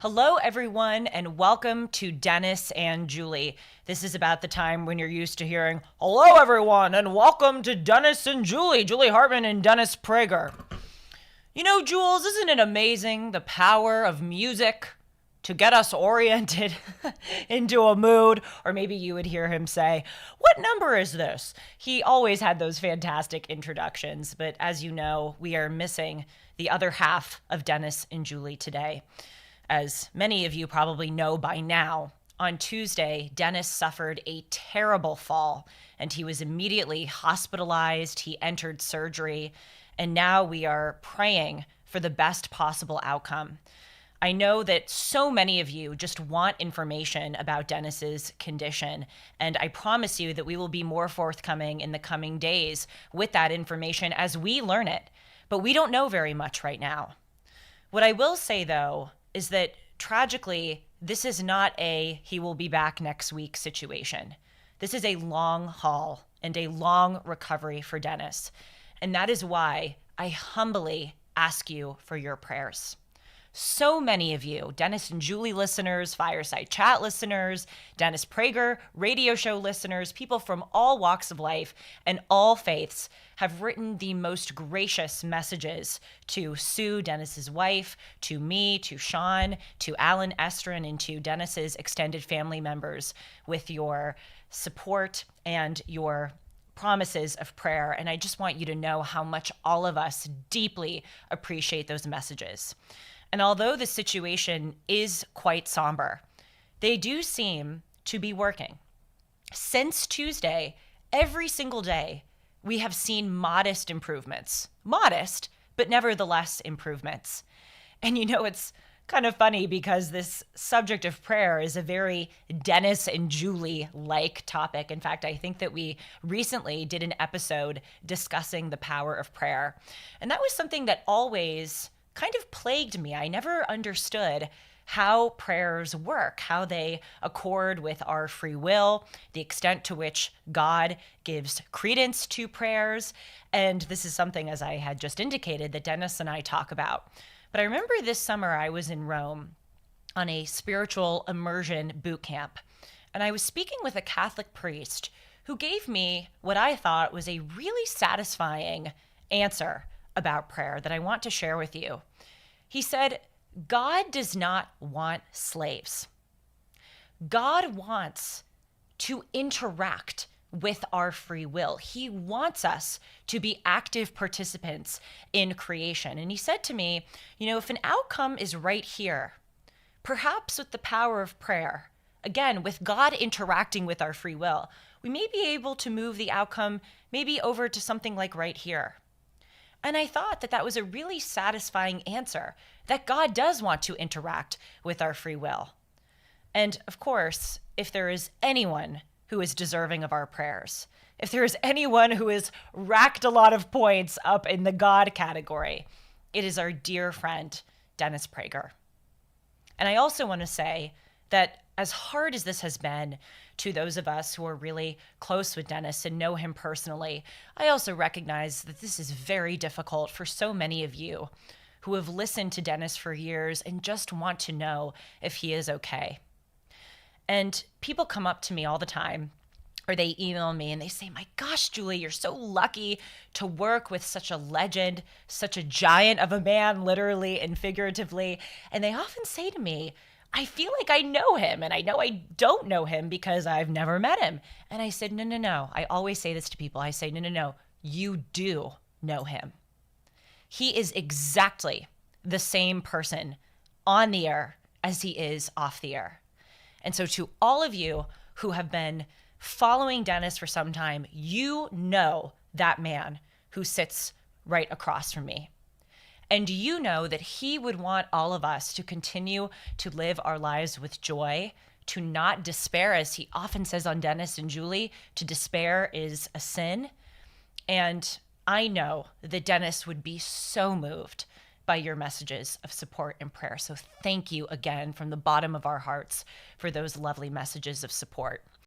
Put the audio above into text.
Hello, everyone, and welcome to Dennis and Julie. This is about the time when you're used to hearing, hello, everyone, and welcome to Dennis and Julie, Julie Hartman and Dennis Prager. You know, Jules, isn't it amazing the power of music to get us oriented into a mood? Or maybe you would hear him say, what number is this? He always had those fantastic introductions, but as you know, we are missing the other half of Dennis and Julie today. As many of you probably know by now, on Tuesday, Dennis suffered a terrible fall and he was immediately hospitalized. He entered surgery, and now we are praying for the best possible outcome. I know that so many of you just want information about Dennis's condition, and I promise you that we will be more forthcoming in the coming days with that information as we learn it. But we don't know very much right now. What I will say, though, is that tragically, this is not a he will be back next week situation. This is a long haul and a long recovery for Dennis. And that is why I humbly ask you for your prayers. So many of you, Dennis and Julie listeners, Fireside Chat listeners, Dennis Prager radio show listeners, people from all walks of life and all faiths have written the most gracious messages to Sue, Dennis's wife, to me, to Sean, to Alan Estrin, and to Dennis's extended family members with your support and your promises of prayer. And I just want you to know how much all of us deeply appreciate those messages. And although the situation is quite somber, they do seem to be working. Since Tuesday, every single day, we have seen modest improvements. Modest, but nevertheless improvements. And you know, it's kind of funny because this subject of prayer is a very Dennis and Julie-like topic. In fact, I think that we recently did an episode discussing the power of prayer. And that was something that always kind of plagued me. I never understood how prayers work, how they accord with our free will, the extent to which God gives credence to prayers. And this is something, as I had just indicated, that Dennis and I talk about. But I remember this summer I was in Rome on a spiritual immersion boot camp, and I was speaking with a Catholic priest who gave me what I thought was a really satisfying answer about prayer that I want to share with you. He said, God does not want slaves. God wants to interact with our free will. He wants us to be active participants in creation. And he said to me, you know, if an outcome is right here, perhaps with the power of prayer, again, with God interacting with our free will, we may be able to move the outcome maybe over to something like right here. And I thought that that was a really satisfying answer, that God does want to interact with our free will. And of course, if there is anyone who is deserving of our prayers, if there is anyone who has racked a lot of points up in the God category, it is our dear friend, Dennis Prager. And I also want to say that as hard as this has been to those of us who are really close with Dennis and know him personally, I also recognize that this is very difficult for so many of you who have listened to Dennis for years and just want to know if he is okay. And people come up to me all the time, or they email me and they say, my gosh, Julie, you're so lucky to work with such a legend, such a giant of a man, literally and figuratively. And they often say to me, I feel like I know him, and I know I don't know him because I've never met him. And I said, no. I always say this to people. I say, no. You do know him. He is exactly the same person on the air as he is off the air. And so to all of you who have been following Dennis for some time, you know that man who sits right across from me. And you know that he would want all of us to continue to live our lives with joy, to not despair, as he often says on Dennis and Julie, to despair is a sin. And I know that Dennis would be so moved by your messages of support and prayer. So thank you again from the bottom of our hearts for those lovely messages of support.